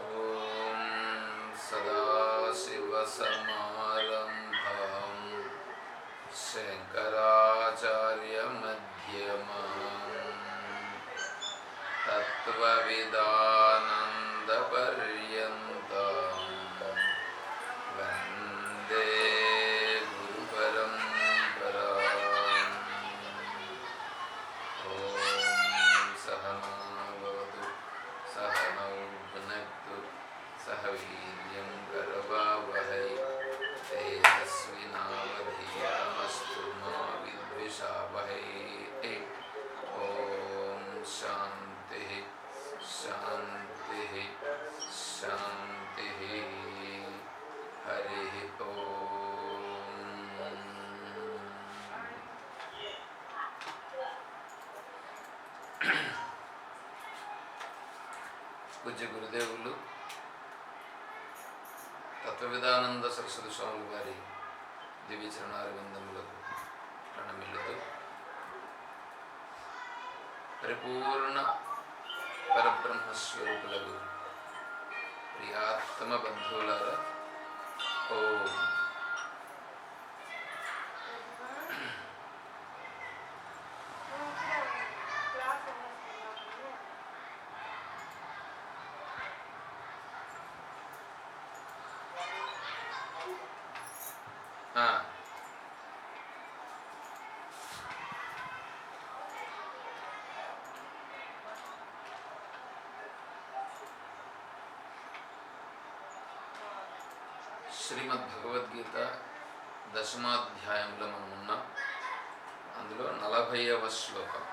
ఓం సదాశివసమారంభాం శంకరాచార్యమధ్యమాం తత్వవిదానందపర్యంతం వందే గురుపరంపరాం. ఓం సహనా భవతు సహనౌ భునక్తు సహ వీర్యం కరవావహై తేజస్వినావధీతమస్తు మా విద్విషావహై. ఓం శాంతి శాంతి శాంతి. హరి ఓం. పూజ్య గురుదేవులు తత్వవిధానంద సరస్వతి స్వాముల వారి దివ్య చరణారవిందములకు ప్రణమిల్లుతూ పరిపూర్ణ పరబ్రహ్మస్వరూపులకు ప్రియాత్మ బంధువులారా, ఓం. శ్రీమద్ భగవద్గీత దశమాధ్యాయంలో మనం ఉన్నాం. అందులో 40వ శ్లోకం.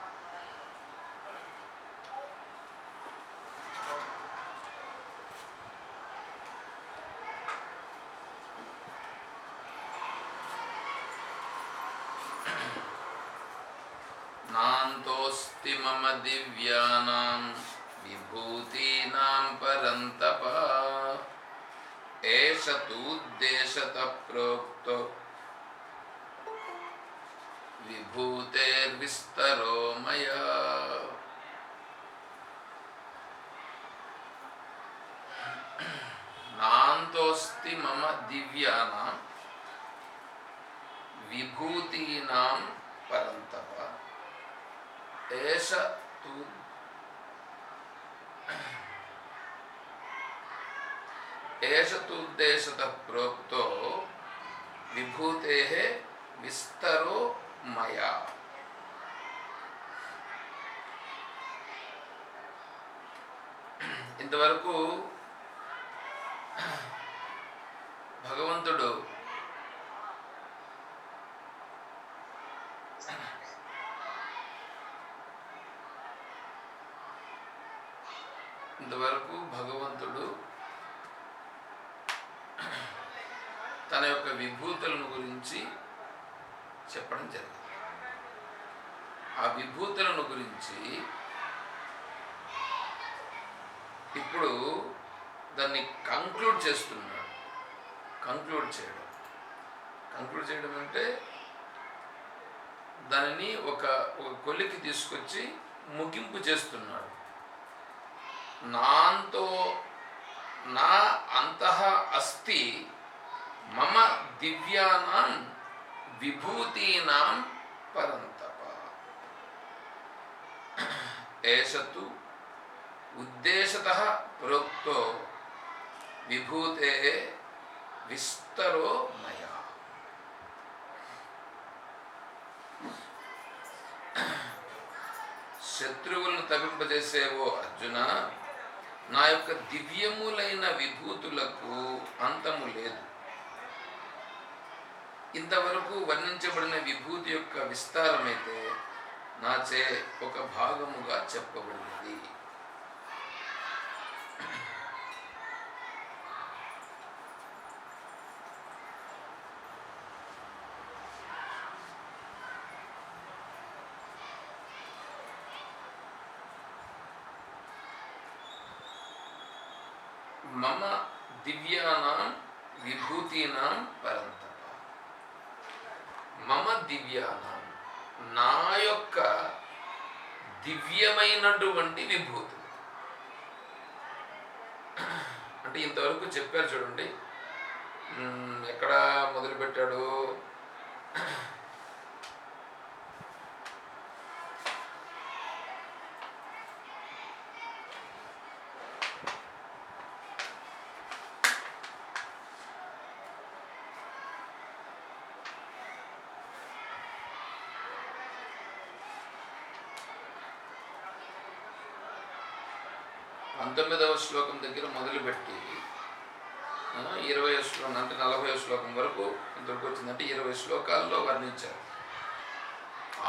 నాంతోస్తి మమ దివ్యానాం విభూతీనాం పరంతప ఏష తూద్దేశతః ప్రోక్తో విభూతేర్విస్తరో మయా. నాంతోస్తి మమ దివ్యానాం విభూతీనాం పరంతప ఏష తూద్దేశతః ప్రోక్తో విభూతేః విస్తరో మయా. ఇంతవరకు భగవంతుడు తన యొక్క విభూతులను గురించి చెప్పడం జరిగింది. ఆ విభూతులను గురించి ఇప్పుడు దాన్ని కంక్లూడ్ చేస్తున్నాడు. కంక్లూడ్ చేయడం అంటే దానిని ఒక కొలికి తీసుకొచ్చి ముగింపు చేస్తున్నాడు. నాంతో నా అంతః అస్తి మమ దివ్యానాం విభూతీనాం పరంతప ఏషతు ఉద్దేశతః ప్రోక్తో విభూతే విస్తరో మయా. శత్రువులను తప్పింపజేసేవో అర్జున, నా యొక్క దివ్యములైన విభూతులకు అంతము లేదు. ఇంతవరకు వర్ణించబడిన విభూతి యొక్క విస్తారమైతే నాచే ఒక భాగముగా చెప్పబడినది. మమ దివ్యానాం విభూతీనాం పరంతప. మమ దివ్యానాం, నా యొక్క దివ్యమైనటువంటి విభూతులు. అంటే ఇంతవరకు చెప్పారు చూడండి, ఎక్కడ మొదలుపెట్టాడు? పంతొమ్మిదవ శ్లోకం దగ్గర మొదలుపెట్టి 20వ శ్లోకం అంటే 40వ శ్లోకం వరకు ఇంతవరకు వచ్చిందంటే 20 శ్లోకాల్లో వర్ణించారు.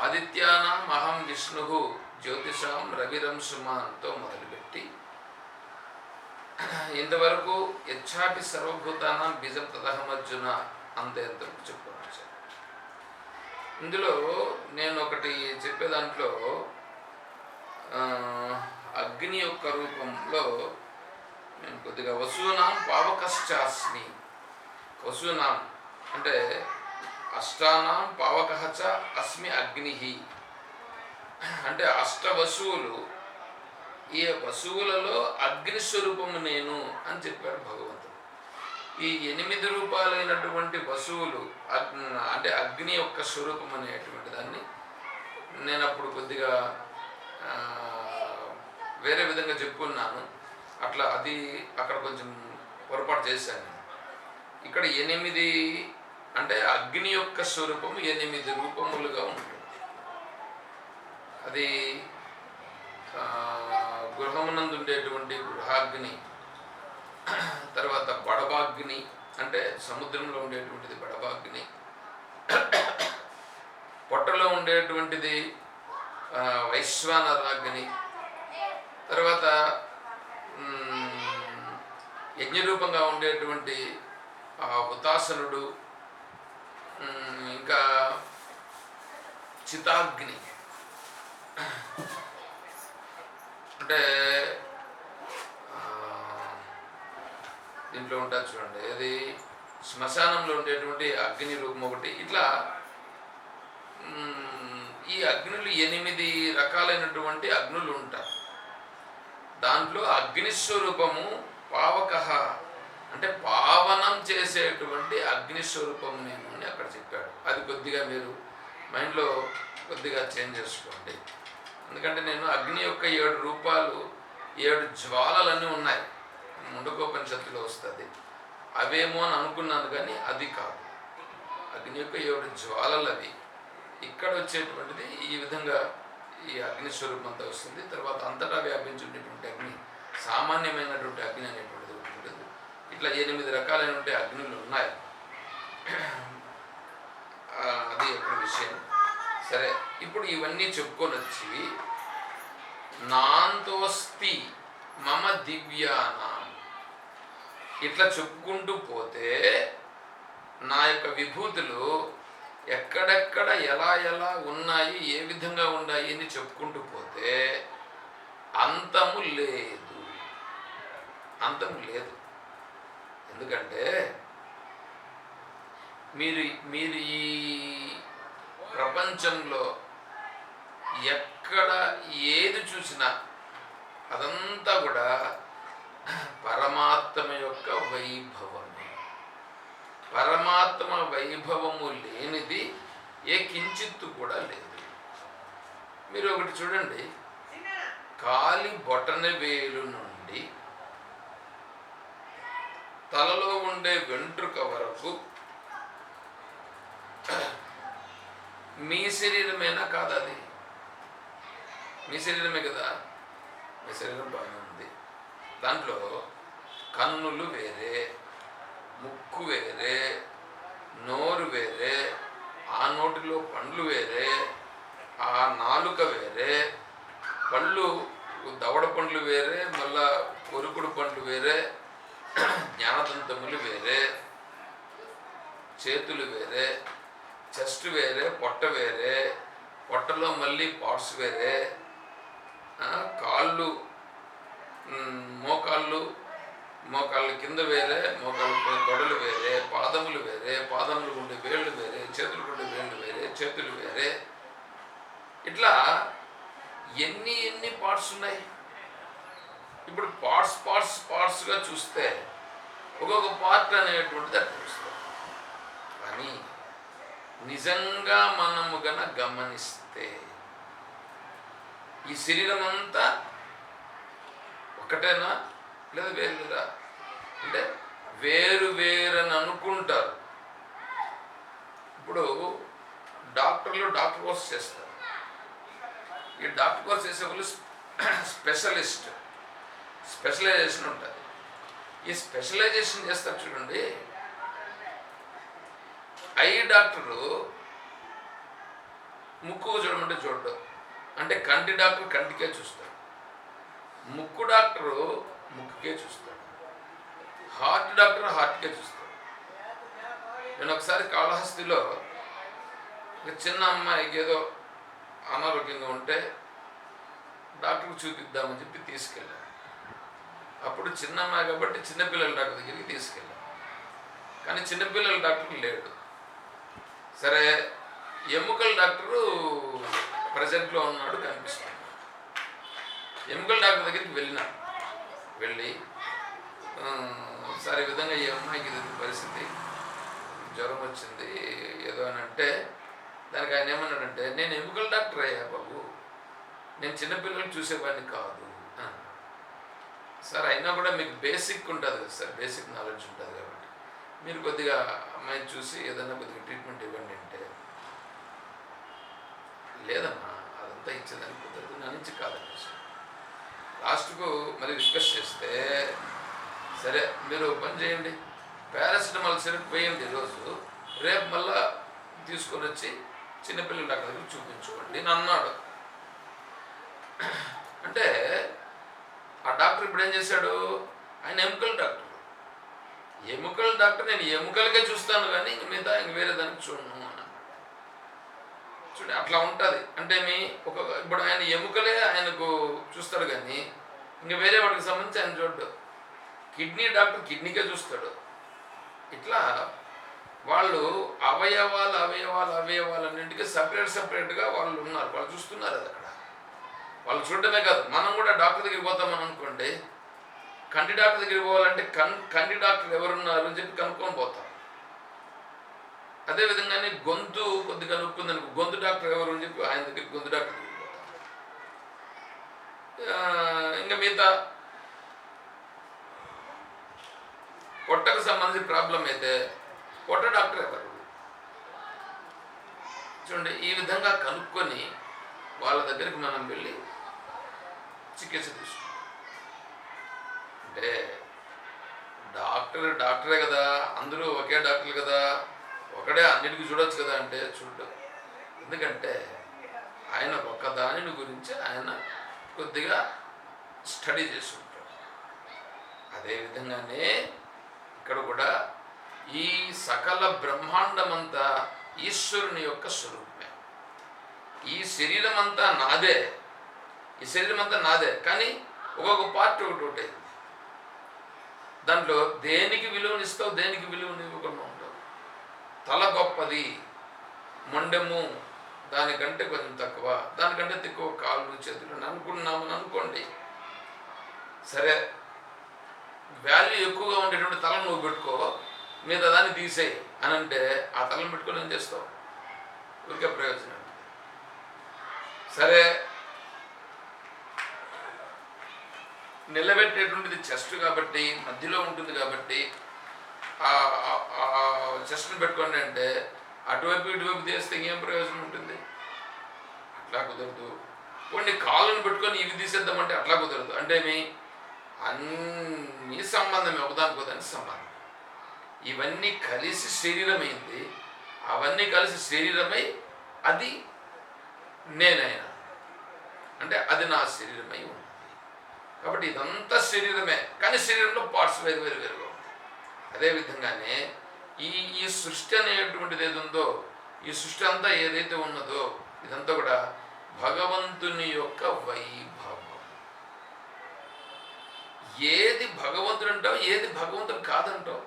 ఆదిత్యానాం అహం విష్ణు జ్యోతిషాం రవిరంశుమాన్తో మొదలుపెట్టి ఇంతవరకు యచ్చాపి సర్వభూతానాం బీజం తదహమర్జున అంతవరకు చెప్పుకోవచ్చు. ఇందులో నేను ఒకటి చెప్పే దాంట్లో అగ్ని యొక్క రూపంలో నేను కొద్దిగా వసూనాం పావకశ్చాస్మి. వసూనాం అంటే అష్టానాం పావకః చ అస్మి అగ్ని. అంటే అష్టవసువులు, ఈ వసువులలో అగ్నిస్వరూపము నేను అని చెప్పాడు భగవంతుడు. ఈ 8 రూపాలైనటువంటి వసువులు అంటే అగ్ని యొక్క స్వరూపం అనేటువంటి దాన్ని నేను అప్పుడు కొద్దిగా వేరే విధంగా చెప్పుకున్నాను. అట్లా అది అక్కడ కొంచెం పొరపాటు చేశాను. ఇక్కడ 8 అంటే అగ్ని యొక్క స్వరూపము 8 రూపములుగా ఉంటుంది. అది గృహమునందు ఉండేటువంటి గృహాగ్ని, తర్వాత బడబాగ్ని అంటే సముద్రంలో ఉండేటువంటిది బడబాగ్ని, పొట్టలో ఉండేటువంటిది వైశ్వానరాగ్ని, తర్వాత యజ్ఞరూపంగా ఉండేటువంటి హుతాసనుడు, ఇంకా చితాగ్ని అంటే దీంట్లో ఉంటుంది చూడండి, అది శ్మశానంలో ఉండేటువంటి అగ్ని రూపం ఒకటి. ఇట్లా ఈ అగ్నులు 8 రకాలైనటువంటి అగ్నులు ఉంటారు. దాంట్లో అగ్నిస్వరూపము పావకః అంటే పావనం చేసేటువంటి అగ్నిస్వరూపము నేను అని అక్కడ చెప్పాడు. అది కొద్దిగా మీరు మైండ్లో కొద్దిగా చేంజ్ చేసుకోండి. ఎందుకంటే నేను అగ్ని యొక్క 7 రూపాలు 7 జ్వాలలన్నీ ఉన్నాయి, ముండకోపనిషత్తులో వస్తుంది. అవేమో అని అనుకున్నాను, కానీ అది కాదు. అగ్ని యొక్క 7 జ్వాలలు అవి. ఇక్కడ వచ్చేటువంటిది ఈ విధంగా ఈ అగ్నిస్వరూపం అంతా వస్తుంది. తర్వాత అంతటా వ్యాపించేటువంటి అగ్ని సామాన్యమైనటువంటి అగ్ని అనేటువంటిది ఉంటుంది. ఇట్లా 8 రకాలైనటువంటి అగ్నులు ఉన్నాయి. అది ఒక విషయం. సరే, ఇప్పుడు ఇవన్నీ చెప్పుకొని వచ్చి నాంతోస్తి మమ దివ్యానాం ఇట్లా చెప్పుకుంటూ పోతే నా యొక్క విభూతులు ఎక్కడెక్కడ ఎలా ఎలా ఉన్నాయి, ఏ విధంగా ఉన్నాయి అని చెప్పుకుంటూ పోతే అంతము లేదు. అంతము లేదు. ఎందుకంటే మీరు ఈ ప్రపంచంలో ఎక్కడ ఏది చూసినా అదంతా కూడా పరమాత్మ యొక్క వైభవమే. పరమాత్మ వైభవము లేనిది ఏ కించిత్తు కూడా లేదు. మీరు ఒకటి చూడండి, కాలి బొటన వేలు నుండి తలలో ఉండే వెంట్రుక వరకు మీ శరీరమేనా కాదా? అది మీ శరీరమే కదా. మీ శరీరం బాగానే ఉంది. దాంట్లో కన్నులు వేరే, ముక్కు వేరే, నోరు వేరే, ఆ నోటిలో పండ్లు వేరే, ఆ నాలుక వేరే, పళ్ళు దవడ పండ్లు వేరే, మళ్ళా కొరుకుడు పండ్లు వేరే, జ్ఞానదంతములు వేరే, చేతులు వేరే, చెస్ట్ వేరే, పొట్ట వేరే, పొట్టలో మళ్ళీ పార్ట్స్ వేరే, కాళ్ళు, మోకాళ్ళ కింద వేరే, మోకాళ్ళ తొడలు వేరే, పాదములు వేరే, పాదములు ఉండే వేళ్ళు వేరే, చేతులు ఉండే వేళ్ళు వేరే, చేతులు వేరే. ఇట్లా ఎన్ని పార్ట్స్ ఉన్నాయి. ఇప్పుడు పార్ట్స్గా చూస్తే ఒక్కొక్క పార్ట్ అనేటువంటిది అట్లా చూస్తాం. కానీ నిజంగా మనము గమనిస్తే ఈ శరీరం అంతా ఒకటేనా లేదా వేరురా అంటే వేరని అనుకుంటారు. ఇప్పుడు డాక్టర్ కోర్స్ చేస్తారు. ఈ డాక్టర్ కోర్స్ చేసే వాళ్ళు స్పెషలైజేషన్ ఉంటుంది. ఈ స్పెషలైజేషన్ చేస్తారు చూడండి. ఐ డాక్టరు ముక్కు చూడమంటే చూడడం, అంటే కంటి డాక్టర్ కంటికే చూస్తాడు, ముక్కు డాక్టరు ముక్కుకే చూస్తాడు, హార్ట్ డాక్టర్ హార్ట్కే చూస్తాడు. నేను ఒకసారి కాళహస్తిలో ఒక చిన్న అమ్మాయికి ఏదో అనారోగ్యంగా ఉంటే డాక్టర్కి చూపిద్దామని చెప్పి తీసుకెళ్ళాను. అప్పుడు చిన్న అమ్మాయి కాబట్టి చిన్నపిల్లల డాక్టర్ దగ్గరికి తీసుకెళ్ళాను. కానీ చిన్నపిల్లల డాక్టర్ లేడు. సరే, ఎముకల డాక్టరు ప్రజెంట్లో ఉన్నాడు, కనిపిస్తున్నాడు. ఎముకల డాక్టర్ దగ్గరికి వెళ్ళి సరే ఈ విధంగా ఈ అమ్మాయికి ఇది పరిస్థితి, జ్వరం వచ్చింది ఏదో అని అంటే, దానికి ఆయన ఏమన్నాడంటే, నేను ఎముకల డాక్టర్ అయ్యా బాబు, నేను చిన్నపిల్లలు చూసేవాడిని కాదు. సార్ అయినా కూడా మీకు బేసిక్ ఉంటుంది కదా సార్, బేసిక్ నాలెడ్జ్ ఉంటుంది కాబట్టి మీరు కొద్దిగా అమ్మాయిని చూసి ఏదన్నా కొద్దిగా ట్రీట్మెంట్ ఇవ్వండి అంటే, లేదమ్మా అదంతా ఇచ్చేదానికి కుదరదు, నా నుంచి కాదండి. లాస్ట్కు మరి రిక్వెస్ట్ చేస్తే, సరే మీరు పని చేయండి, పారాసిటమాల్ సిరప్ వేయండి రోజు, రేపు మళ్ళా తీసుకొని వచ్చి చిన్నపిల్లల డాక్టర్ దగ్గర చూపించుకోండి అని అన్నాడు. అంటే ఆ డాక్టర్ ఇప్పుడు ఏం చేశాడు, ఆయన ఎముకల డాక్టర్, నేను ఎముకలకే చూస్తాను కానీ మిగతా ఇంక వేరే దానికి చూడను అని. చూడండి అట్లా ఉంటుంది. అంటే ఇప్పుడు ఆయన ఎముకలే ఆయనకు చూస్తాడు కానీ ఇంక వేరే వాటికి సంబంధించి ఆయన చూడ్డు. కిడ్నీ డాక్టర్ కిడ్నీకే చూస్తాడు. ఇట్లా వాళ్ళు అవయవాలన్నింటికి సపరేట్గా వాళ్ళు ఉన్నారు, వాళ్ళు చూస్తున్నారు. అది అక్కడ వాళ్ళు చూడటమే కాదు, మనం కూడా డాక్టర్ దగ్గరికి పోతామని అనుకోండి, కంటి డాక్టర్ దగ్గరికి పోవాలంటే కంటి డాక్టర్ ఎవరున్నారు అని చెప్పి కనుక్కొని పోతాం. అదేవిధంగానే గొంతు కొద్దిగా నొప్పిందనుకో, గొంతు డాక్టర్ ఎవరు అని చెప్పి ఆయన దగ్గరికి గొంతు డాక్టర్ దగ్గరికి పోతాం. ఇంకా మిగతా పొట్టకు సంబంధించి ప్రాబ్లం అయితే పొట్ట డాక్టర్ ఎవరు చూడండి. ఈ విధంగా కనుక్కొని వాళ్ళ దగ్గరికి మనం వెళ్ళి చికిత్స తీసుకుంటాం. అంటే డాక్టరే కదా, అందరూ ఒకే డాక్టర్లు కదా, ఒకడే అన్నిటికీ చూడొచ్చు కదా అంటే చూడడం. ఎందుకంటే ఆయన ఒక్కదాని గురించి ఆయన కొద్దిగా స్టడీ చేసుకుంటాడు. అదేవిధంగానే ఇక్కడ కూడా ఈ సకల బ్రహ్మాండమంతా ఈశ్వరుని యొక్క స్వరూపమే. ఈ శరీరం అంతా నాదే, కానీ ఒక్కొక్క పార్ట్ ఒకటి. దాంట్లో దేనికి విలువనిస్తావు, దేనికి విలువనివ్వకుండా ఉండవు. తల గొప్పది, మొండెము దానికంటే కొంచెం తక్కువ, దానికంటే తక్కువ కాళ్ళు చేతులు అనుకున్నామని అనుకోండి. సరే, వాల్యూ ఎక్కువగా ఉండేటువంటి తల నువ్వు పెట్టుకో, మీద దాన్ని తీసేయి అని అంటే ఆ తలను పెట్టుకొని ఏం చేస్తావు, ఊరికే ప్రయోజనం. సరే, నిలబెట్టేటువంటిది చెస్ట్ కాబట్టి, మధ్యలో ఉంటుంది కాబట్టి చెస్ట్ని పెట్టుకోండి అంటే అటువైపు ఇటువైపు తీస్తే ఇంకేం ప్రయోజనం ఉంటుంది? అట్లా కుదరదు. కొన్ని కాళ్ళను పెట్టుకొని ఇవి తీసేద్దామంటే అట్లా కుదరదు. అంటే అన్నీ సంబంధమే, ఒకదానికి సంబంధం. ఇవన్నీ కలిసి శరీరమైంది. అవన్నీ కలిసి శరీరమై అది నేనైనా, అంటే అది నా శరీరమై ఉన్నది. కాబట్టి ఇదంతా శరీరమే, కానీ శరీరంలో పార్ట్స్ వేరు వేరు వేరుగా ఉంటాయి. అదేవిధంగానే ఈ ఈ సృష్టి అనేటువంటిది ఏది ఉందో, ఈ సృష్టి అంతా ఏదైతే ఉన్నదో ఇదంతా కూడా భగవంతుని యొక్క వైభవం. ఏది భగవంతుడు అంటావు, ఏది భగవంతుడు కాదంటావు?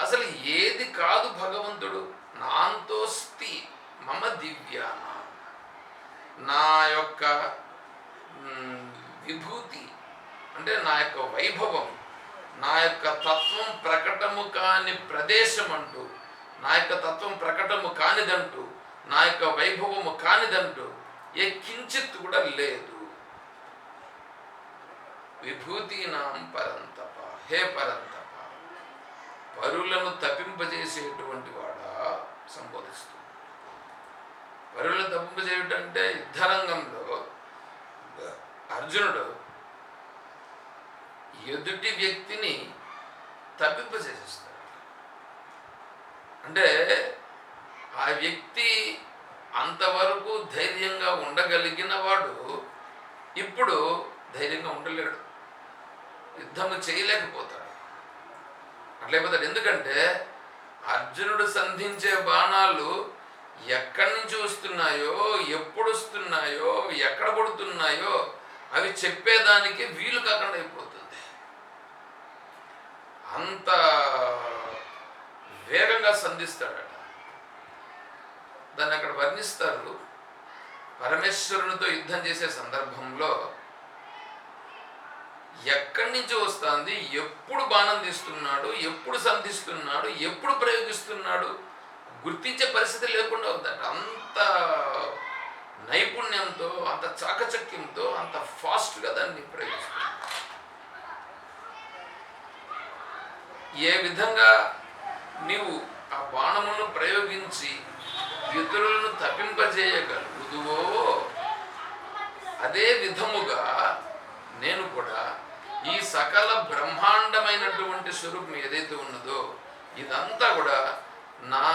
అసలు ఏది కాదు భగవంతుడు? నాంతోస్తి మమ దివ్యాన, నా యొక్క విభూతి అంటే నా యొక్క వైభవం, నా యొక్క తత్వం ప్రకటము కాని ప్రదేశం అంటూ, నా యొక్క తత్వం ప్రకటము కానిదంటూ, నా యొక్క వైభవము కానిదంటూ ఏ కించిత్ కూడా లేదు. విభూతినాం పరంతప, హే పరంతప, పరులను తప్పింపజేసేటువంటి వాడా సంబోధిస్తుంది. పరులను తప్పింపజేయటంటే యుద్ధరంగంలో అర్జునుడు ఎదుటి వ్యక్తిని తప్పింపజేసేస్తాడు. అంటే ఆ వ్యక్తి అంతవరకు ధైర్యంగా ఉండగలిగిన వాడు ఇప్పుడు ధైర్యంగా ఉండలేడు, యుద్ధము చేయలేకపోతాడు, అట్లయిపోతాడు. ఎందుకంటే అర్జునుడు సంధించే బాణాలు ఎక్కడి నుంచి వస్తున్నాయో, ఎప్పుడు వస్తున్నాయో, ఎక్కడ పడుతున్నాయో అవి చెప్పేదానికి వీలు కాకుండా అయిపోతుంది. అంత వేగంగా సంధిస్తాడట. దాన్ని అక్కడ వర్ణిస్తారు. పరమేశ్వరునితో యుద్ధం చేసే సందర్భంలో ఎక్కడి నుంచి వస్తుంది, ఎప్పుడు బాణం తీస్తున్నాడు, ఎప్పుడు సంధిస్తున్నాడు, ఎప్పుడు ప్రయోగిస్తున్నాడు గుర్తించే పరిస్థితి లేకుండా అవుతాడు. అంత నైపుణ్యంతో, అంత చాకచక్యంతో, అంత ఫాస్ట్గా దాన్ని ప్రయోగిస్తున్నాడు. ఏ విధంగా నీవు ఆ బాణమును ప్రయోగించి ఇతరులను తప్పింపజేయగలుగుదువో అదే విధముగా నేను కూడా ఈ సకల బ్రహ్మాండమైనటువంటి స్వరూపం ఏదైతే ఉన్నదో ఇదంతా కూడా నా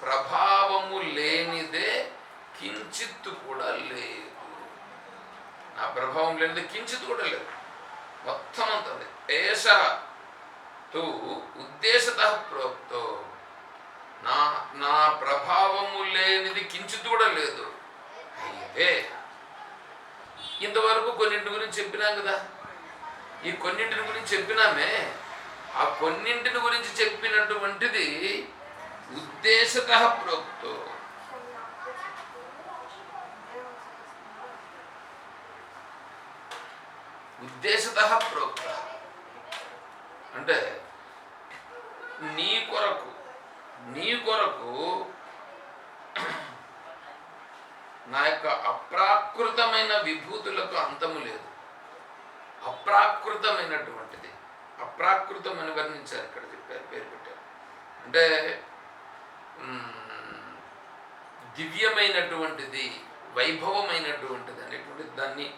ప్రభావము లేనిదే కించిత్తు కూడా లేదు. నా ప్రభావం లేనిదే కించిత్తు కూడా లేదు, మొత్తం అంతా. ఏష తు ఉద్దేశత ప్రోక్తో, నా ప్రభావము లేనిది కించిత్తు కూడా లేదు. అయితే ఇంతవరకు కొన్నింటి గురించి చెప్పినాం కదా. ఈ కొన్నింటిని గురించి చెప్పినామే, ఆ కొన్నింటిని గురించి చెప్పినటువంటిది ఉద్దేశత ప్రోక్తో. ఉద్దేశత ప్రోక్త అంటే నీ కొరకు నా యొక్క అప్రాకృతమైన విభూతులకు అంతము లేదు. అప్రాకృతమైనటువంటిది, అప్రాకృతం అని వర్ణించారు, ఇక్కడ చెప్పారు, పేరు పెట్టారు. అంటే దివ్యమైనటువంటిది, వైభవమైనటువంటిది అనేటువంటిది దాన్ని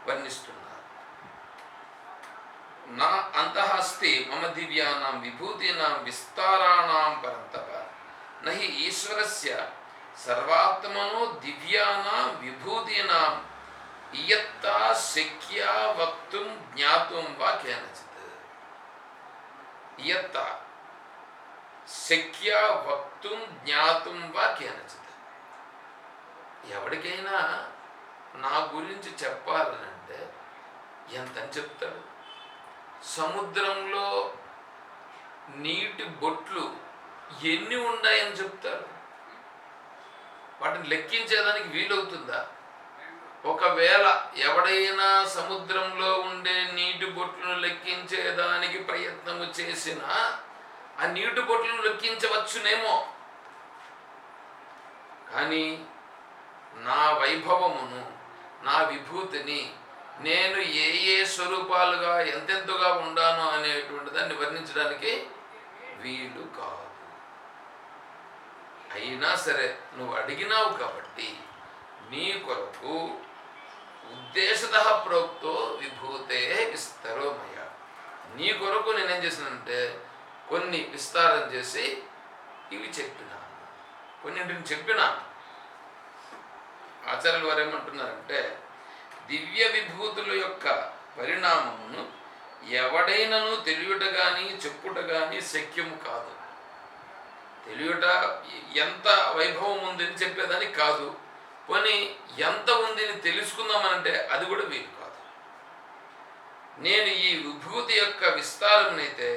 వర్ణిస్తున్నారు. నా అంతఃస్తి మమ దివ్యానాం విభూతీనాం విస్తారాణాం పరంతప నహి ఈశ్వరస్య సర్వాత్మనో దివ్యానాం విభూతీనాం ఇయత్తా శక్యా వక్తుం జ్ఞాతుం వా కేనచిత్. ఇయత్తా శక్యా వక్తుం జ్ఞాతుం వా కేనచిత్. ఎవరికైనా నా గురించి చెప్పాలనంటే ఎంతని చెప్తాడు? సముద్రంలో నీటి బొట్లు ఎన్ని ఉన్నాయని చెప్తారు? వాటిని లెక్కించేదానికి వీలవుతుందా? ఒకవేళ ఎవడైనా సముద్రంలో ఉండే నీటి బొట్లను లెక్కించేదానికి ప్రయత్నము చేసినా ఆ నీటి బొట్లను లెక్కించవచ్చునేమో, కానీ నా వైభవమును, నా విభూతిని, నేను ఏ ఏ స్వరూపాలుగా ఎంతెంతగా ఉండానో అనేటువంటి దాన్ని వర్ణించడానికి వీలు కాదు. అయినా సరే నువ్వు అడిగినావు కాబట్టి నీ కొరకు ఉద్దేశత ప్రోక్తో విభూతే విస్తరో మయ, నీ కొరకు నేనేం చేశానంటే కొన్ని విస్తారం చేసి ఇవి చెప్పినాను, కొన్నింటిని చెప్పినాను. ఆచార్యులు వారు ఏమంటున్నారంటే, దివ్య విభూతుల యొక్క పరిణామమును ఎవడైనను తెలియుట కానీ చెప్పుట కానీ శక్యము కాదు. తెలియుట ఎంత వైభవం ఉందని చెప్పేదానికి కాదు, పోనీ ఎంత ఉందని తెలుసుకుందామనంటే అది కూడా వీలు కాదు. నేను ఈ విభూతి యొక్క విస్తారమునైతే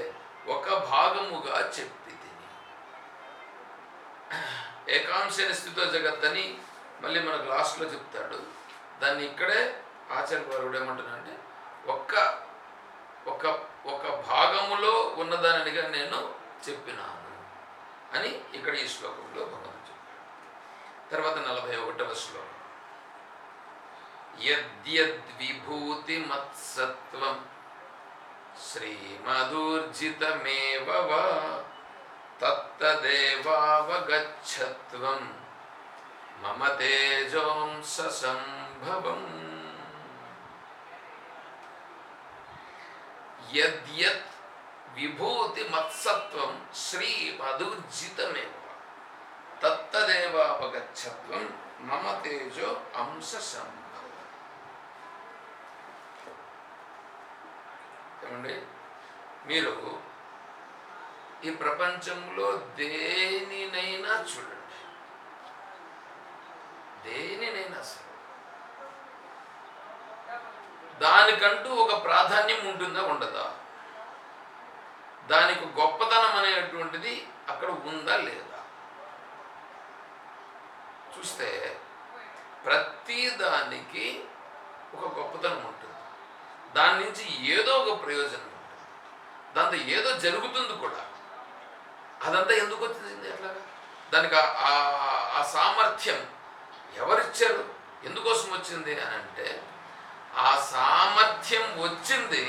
ఒక భాగముగా చెప్పి తిని. ఏకాంశ స్థితితో జగత్ అని మళ్ళీ మనకు లాస్ట్లో చెప్తాడు. దాన్ని ఇక్కడే ఆచార్య వారు ఏమంటున్నాడంటే, ఒక భాగములో ఉన్నదానిగా నేను చెప్పినాను అని ఇక్కడ ఈ శ్లోకంలో భగవంతుడు చెప్పాడు. తర్వాత 41వ శ్లోకం. యద్యద్విభూతి మత్సత్వం శ్రీమధూర్జితమేవ వా తత్తదేవావగచ్చత్వం మమ తేజోంస సంభవం. యద్యత్ విభూతి మత్సత్వం శ్రీ మధుర్జితమేవ తత్తదేవావగచ్చత్వం మమ తేజో అంశ సంభవం. ఏమండి, మీరు ఈ ప్రపంచంలో దేనినైనా చూడండి, దేనినైనా సరే దానికంటూ ఒక ప్రాధాన్యం ఉంటుందా ఉండదా? దానికి గొప్పతనం అనేటువంటిది అక్కడ ఉందా లేదా? చూస్తే ప్రతి దానికి ఒక గొప్పతనం ఉంటుంది, దాని నుంచి ఏదో ఒక ప్రయోజనం ఉంటుంది, దాంతో ఏదో జరుగుతుంది కూడా. అదంతా ఎందుకు వచ్చింది అట్లాగా? దానికి ఆ సామర్థ్యం ఎవరిచ్చారు, ఎందుకోసం వచ్చింది అని అంటే, ఆ సామర్థ్యం వచ్చింది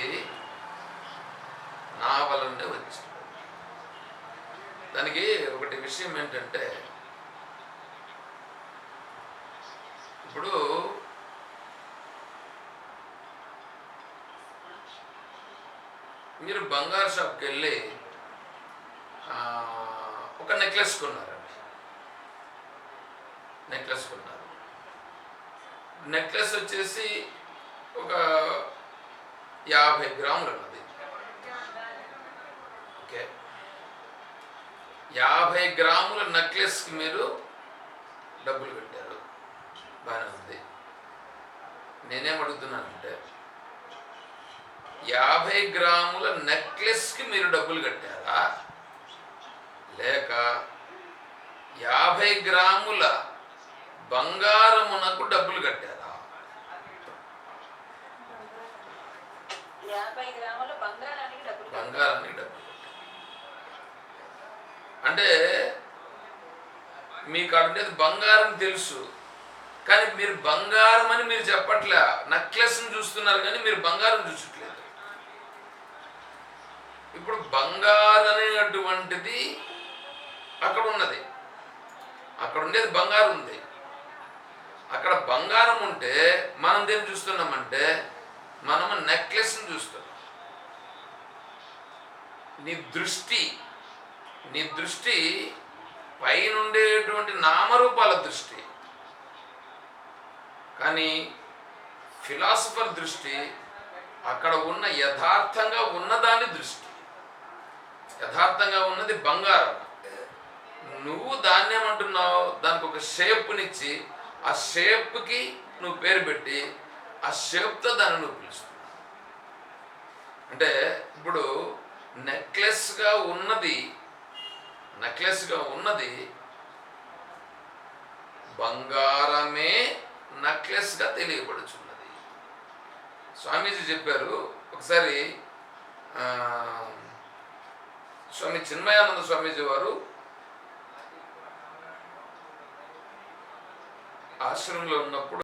నా వలనే వచ్చింది. దానికి ఒకటి విషయం ఏంటంటే, ఇప్పుడు మీరు బంగారు షాప్కి వెళ్ళి ఒక నెక్లెస్ కొన్నారండి. నెక్లెస్ కొన్నారు. నెక్లెస్ వచ్చేసి ఒక 50 గ్రాములు ఉన్నది. ఓకే, 50 గ్రాముల నెక్లెస్కి మీరు డబ్బులు కట్టారు, బాగానే ఉంది. నేనేం అడుగుతున్నానంటే, 50 గ్రాముల నెక్లెస్కి మీరు డబ్బులు కట్టారా, లేక 50 గ్రాముల బంగారమునకు డబ్బులు కట్టారా? 50 గ్రాముల బంగారానికి డబ్బులు కట్టారు. అంటే మీకు అడిగేది బంగారం తెలుసు, కానీ మీరు బంగారం అని మీరు చెప్పట్లే. నెక్లెస్ని చూస్తున్నారు కానీ మీరు బంగారం చూసట్లేదు. ఇప్పుడు బంగారం అనేటువంటిది అక్కడ ఉన్నది, అక్కడ ఉండేది బంగారం ఉంది. అక్కడ బంగారం ఉంటే మనం దేన్ని చూస్తున్నామంటే, మనము నెక్లెస్ని చూస్తున్నాం. నీ దృష్టి పైన ఉండేటువంటి నామరూపాల దృష్టి, కానీ ఫిలాసఫర్ దృష్టి అక్కడ ఉన్న యథార్థంగా ఉన్నదాని దృష్టి. యథార్థంగా ఉన్నది బంగారం. నువ్వు దాన్ని ఏమంటున్నావు, దానికి ఒక షేప్నిచ్చి ఆ షేప్కి నువ్వు పేరు పెట్టి ఆ షేప్తో దాన్ని నువ్వు పిలుస్తున్నావు. అంటే ఇప్పుడు నెక్లెస్గా ఉన్నది బంగారమే నెక్లెస్గా తెలియబడుచున్నది. స్వామీజీ చెప్పారు ఒకసారి, స్వామి చిన్మయానంద స్వామీజీ వారు ఆశ్రమంలో ఉన్నప్పుడు